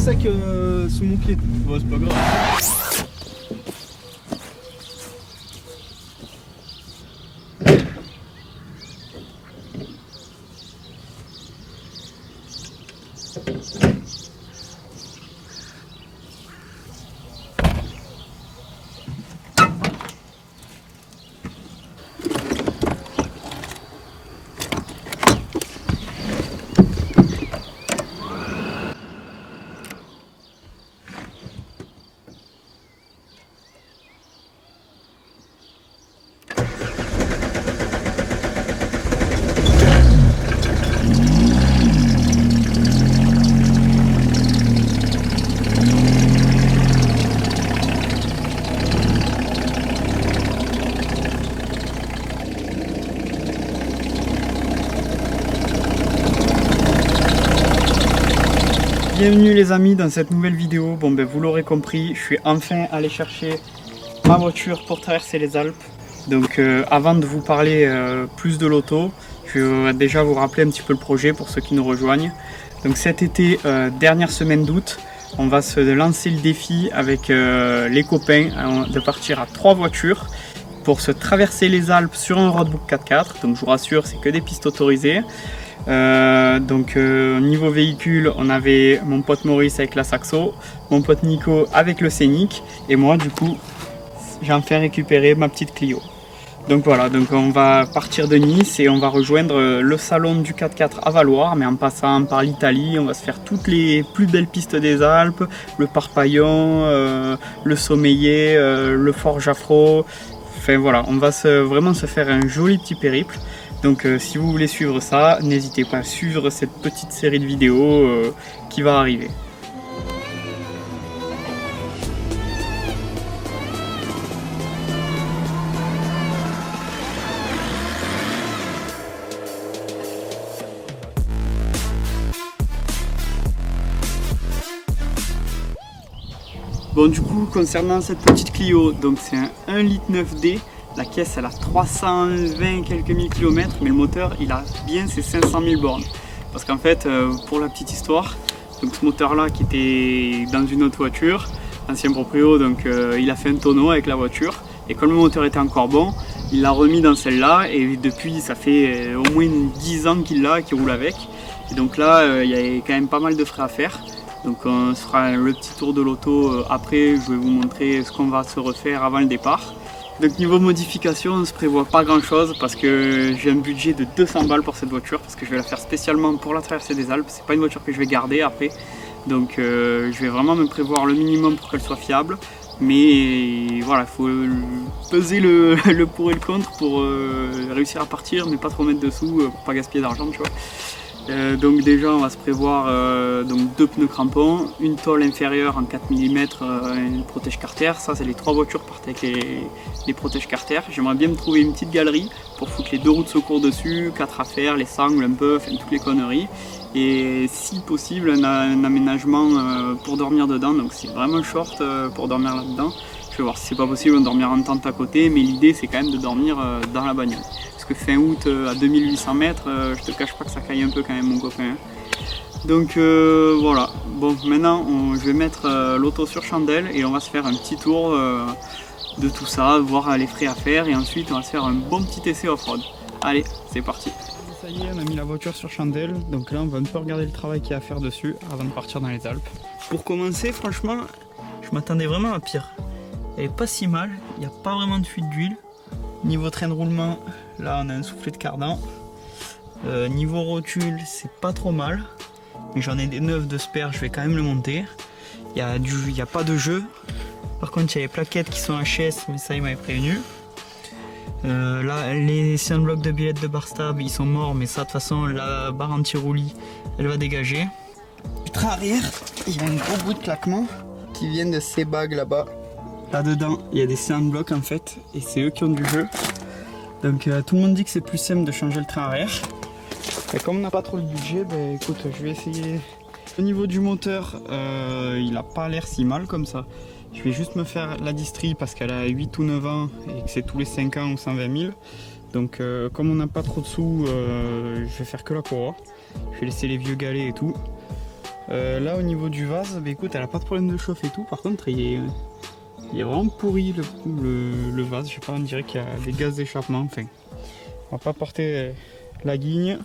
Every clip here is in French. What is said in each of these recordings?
sec sous mon pied. Bon, c'est pas grave. Bienvenue les amis dans cette nouvelle vidéo. Bon ben vous l'aurez compris, je suis enfin allé chercher ma voiture pour traverser les Alpes. Donc avant de vous parler plus de l'auto, je vais déjà vous rappeler un petit peu le projet pour ceux qui nous rejoignent. Donc cet été, dernière semaine d'août, on va se lancer le défi avec les copains de partir à 3 voitures pour se traverser les Alpes sur un roadbook 4x4. Donc je vous rassure, c'est que des pistes autorisées. Niveau véhicule, on avait mon pote Maurice avec la Saxo, mon pote Nico avec le Scénic et moi du coup j'ai enfin récupéré ma petite Clio. Donc voilà, donc on va partir de Nice et on va rejoindre le salon du 4x4 à Valloire, mais en passant par l'Italie, on va se faire toutes les plus belles pistes des Alpes, le Parpaillon, le Sommeillé, le Fort Jaffrot. Enfin voilà, on va vraiment se faire un joli petit périple. Donc si vous voulez suivre ça, n'hésitez pas à suivre cette petite série de vidéos qui va arriver. Bon du coup concernant cette petite Clio, donc c'est un 1,9 litre. La caisse elle a 320 quelques mille kilomètres, mais le moteur il a bien ses 500 000 bornes. Parce qu'en fait, pour la petite histoire, donc ce moteur là qui était dans une autre voiture, l'ancien proprio, donc il a fait un tonneau avec la voiture. Et comme le moteur était encore bon, il l'a remis dans celle-là et depuis ça fait au moins 10 ans qu'il roule avec. Et donc là, il y a quand même pas mal de frais à faire. Donc on se fera le petit tour de l'auto après, je vais vous montrer ce qu'on va se refaire avant le départ. Donc niveau modification, on ne se prévoit pas grand chose parce que j'ai un budget de 200 balles pour cette voiture parce que je vais la faire spécialement pour la traversée des Alpes. C'est pas une voiture que je vais garder après, donc je vais vraiment me prévoir le minimum pour qu'elle soit fiable. Mais voilà, il faut peser le pour et le contre pour réussir à partir, mais pas trop mettre dessous pour pas gaspiller d'argent, tu vois. Donc déjà on va se prévoir donc 2 pneus crampons, une tôle inférieure en 4 mm, une protège carter. Ça c'est les 3 voitures partent avec les protèges carter. J'aimerais bien me trouver une petite galerie pour foutre les 2 roues de secours dessus, 4 affaires, les sangles un peu, enfin toutes les conneries. Et si possible un aménagement pour dormir dedans, donc c'est vraiment short pour dormir là-dedans. Je vais voir si c'est pas possible de dormir en tente à côté, mais l'idée c'est quand même de dormir dans la bagnole. Parce que fin août à 2800 mètres, je te cache pas que ça caille un peu quand même mon copain. Donc voilà, bon maintenant je vais mettre l'auto sur chandelle et on va se faire un petit tour de tout ça, voir les frais à faire et ensuite on va se faire un bon petit essai off-road. Allez, c'est parti. Ça y est, on a mis la voiture sur chandelle, donc là on va un peu regarder le travail qu'il y a à faire dessus avant de partir dans les Alpes. Pour commencer, franchement, je m'attendais vraiment à pire. Elle est pas si mal, il n'y a pas vraiment de fuite d'huile. Niveau train de roulement, là on a un soufflet de cardan. Niveau rotule, c'est pas trop mal. Mais j'en ai des neufs de spare, je vais quand même le monter. Il n'y a pas de jeu. Par contre, il y a les plaquettes qui sont HS, mais ça il m'avait prévenu. Là, les blocs de billettes de bar stab, ils sont morts, mais ça de toute façon, la barre anti-roulis, elle va dégager. Le train arrière, il y a un gros bout de claquement qui vient de ces bagues là-bas. Là-dedans, il y a des blocs en fait, et c'est eux qui ont du jeu. Donc tout le monde dit que c'est plus simple de changer le train arrière. Et comme on n'a pas trop le budget, ben écoute, je vais essayer. Au niveau du moteur, il n'a pas l'air si mal comme ça. Je vais juste me faire la distrie parce qu'elle a 8 ou 9 ans et que c'est tous les 5 ans ou 120 000. Donc comme on n'a pas trop de sous, je vais faire que la courroie. Je vais laisser les vieux galets et tout. Là au niveau du vase, bah, écoute, elle a pas de problème de chauffe et tout. Par contre, il est vraiment pourri le vase. Je sais pas, on dirait qu'il y a des gaz d'échappement. Enfin, on va pas porter la guigne.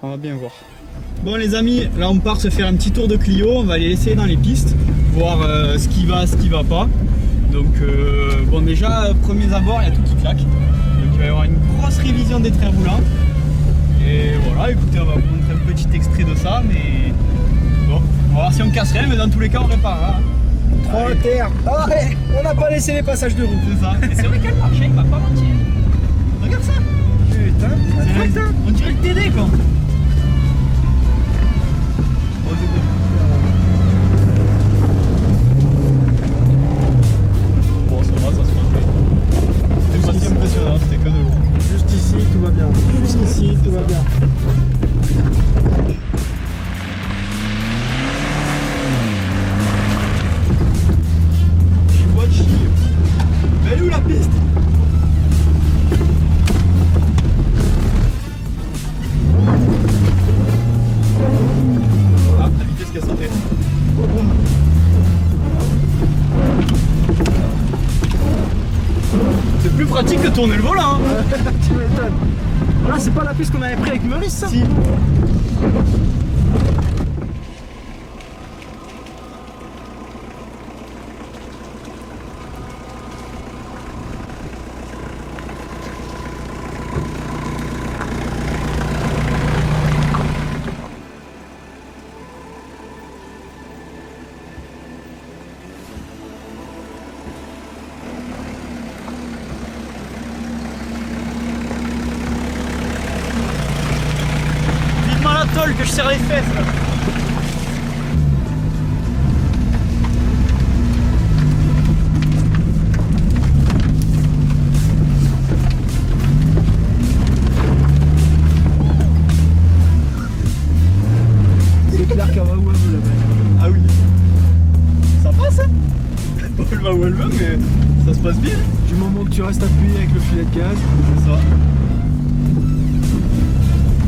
On va bien voir. Bon les amis, là on part se faire un petit tour de Clio. On va aller essayer dans les pistes, voir ce qui va pas. Donc bon, déjà premiers abords, il y a tout qui claque. Donc il va y avoir une grosse révision des trains roulants. Et voilà, écoutez, on va vous montrer un petit extrait de ça, mais bon, on va voir si on casse rien, mais dans tous les cas on réparera. 3 terre. Ah ouais, on n'a pas laissé les passages de roue. C'est ça. Et c'est vrai qu'elle marche, il m'a pas menti. Regarde ça. Putain, on dirait le TD quoi. Bon, ça va, ça se fait. C'était pas si impressionnant, c'était que de l'eau. juste ici, tout va bien. Juste ici, tout va bien. Je vois de chier. Mais elle est où la piste? Ah, la vitesse qui a sauté. C'est plus pratique que tourner le volant. Hein. Tu m'étonnes. Là, c'est pas la piste qu'on avait pris avec Meurice, ça? Si. Que je serre les fesses là. C'est clair qu'elle va où elle veut là-bas. Ah oui. Ça passe hein. Elle va où elle veut mais ça se passe bien. Du moment que tu restes appuyé avec le filet de gaz. C'est ça.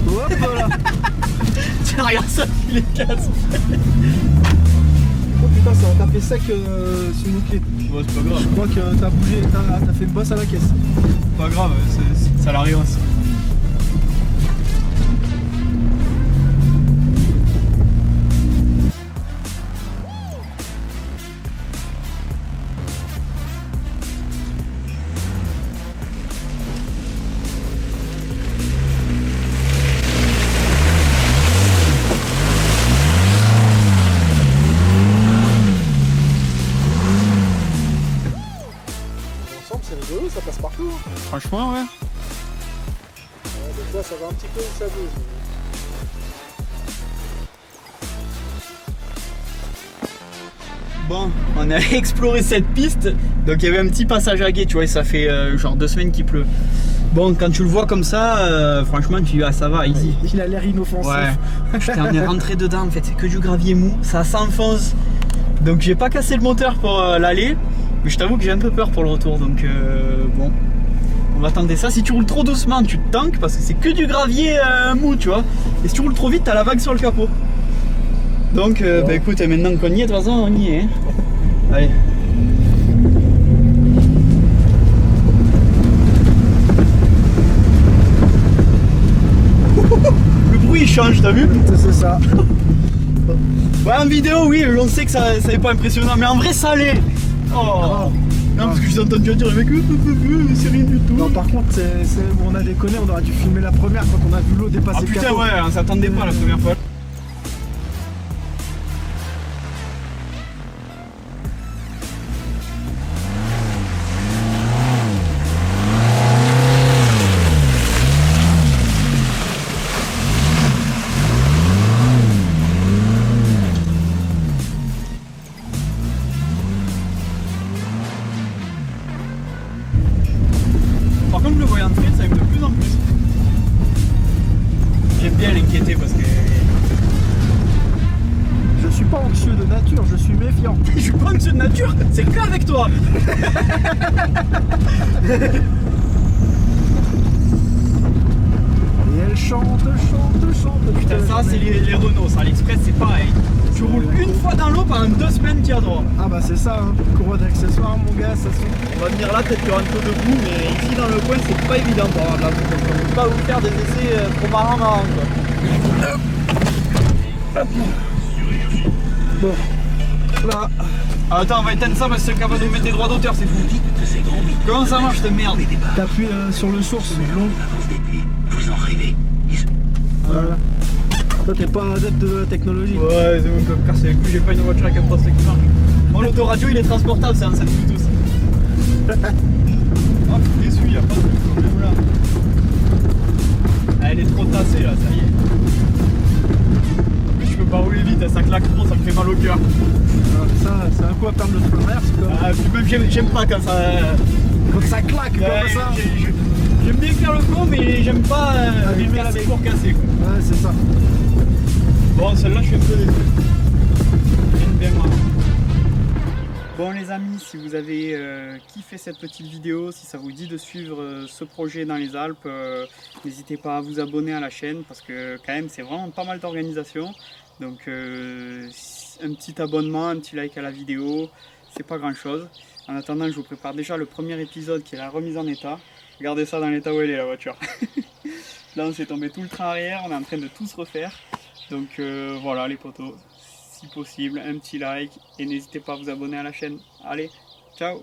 Hop là. Tiens regarde ça, il est casse. Oh putain, ça va taper sec sur une clé. Bon c'est pas grave. Je crois que t'as bougé, t'as fait une bosse à la caisse. Pas grave, ça l'arrive aussi. C'est rigolo, ça passe partout. Hein. Franchement ouais. Des fois ça va un petit peu où ça bouge. Bon, on a exploré cette piste. Donc il y avait un petit passage à guet, tu vois, et ça fait genre 2 semaines qu'il pleut. Bon, quand tu le vois comme ça, franchement tu dis ah ça va, easy. Il a l'air inoffensif. Ouais, putain, on est rentré dedans en fait, c'est que du gravier mou, ça s'enfonce. Donc j'ai pas cassé le moteur pour l'aller, mais je t'avoue que j'ai un peu peur pour le retour, donc bon, on va tenter ça. Si tu roules trop doucement, tu te tankes parce que c'est que du gravier mou, tu vois. Et si tu roules trop vite, t'as la vague sur le capot. Donc bah écoute, maintenant qu'on y est, de toute façon on y est. Hein. Allez. Le bruit il change, t'as vu? C'est ça. Ouais, en vidéo, oui, on sait que ça n'est pas impressionnant, mais en vrai, ça l'est. Oh. Non, parce que je vous ai entendu dire, mec, c'est rien du tout. Non, par contre, on a déconné, on aurait dû filmer la première quand on a vu l'eau dépasser Ah le putain, capot. ouais, on s'attendait pas la première fois. Par contre, le voyant de train, ça aime de plus en plus. J'aime bien l'inquiéter parce que. Je suis pas anxieux de nature, je suis méfiant. Je suis pas anxieux de nature, c'est qu'avec toi. Et elle chante te chante. Putain, ça c'est les Renault, ça, l'Express c'est pareil. Tu roules une fois dans l'eau pendant 2 semaines, tu as droit. Ah bah c'est ça, hein. Courroie d'accessoires mon gars, ça se... On va venir là, peut-être qu'il y aura un peu de boue, mais ici dans le coin c'est pas évident pour avoir de la boue. Donc on ne peut pas vous faire des essais trop marrants quoi. Bon, là... Ah, attends, on va éteindre ça parce que c'est capable de nous mettre des droits d'auteur, c'est fou. Comment ça marche cette merde? T'appuies sur le source, long. Vous en rêvez. Voilà. Toi t'es pas un adepte de la technologie. Ouais, c'est bon, comme casser les couilles, j'ai pas une voiture avec un poste qui marche. Mon autoradio il est transportable, c'est un 7 Bluetooth. Ah, je suis déçu, y'a pas de problème là. Ah, elle est trop tassée là, ça y est. Je peux pas rouler vite, ça claque trop, ça me fait mal au cœur. Ça, c'est un coup à perdre le commerce quoi. Ah, puis même j'aime pas quand ça. Quand ça claque comme ça. J'aime bien faire le con, mais j'aime pas casser pour casser quoi. Ouais, c'est ça. Bon, celle-là, je suis un peu déçu. J'aime bien moi. Bon les amis, si vous avez kiffé cette petite vidéo, si ça vous dit de suivre ce projet dans les Alpes, n'hésitez pas à vous abonner à la chaîne parce que quand même c'est vraiment pas mal d'organisation. Donc un petit abonnement, un petit like à la vidéo, c'est pas grand chose. En attendant, je vous prépare déjà le premier épisode qui est la remise en état. Regardez ça dans l'état où elle est la voiture. Là on s'est tombé tout le train arrière, on est en train de tout se refaire. Donc voilà les potos, si possible un petit like et n'hésitez pas à vous abonner à la chaîne. Allez, ciao!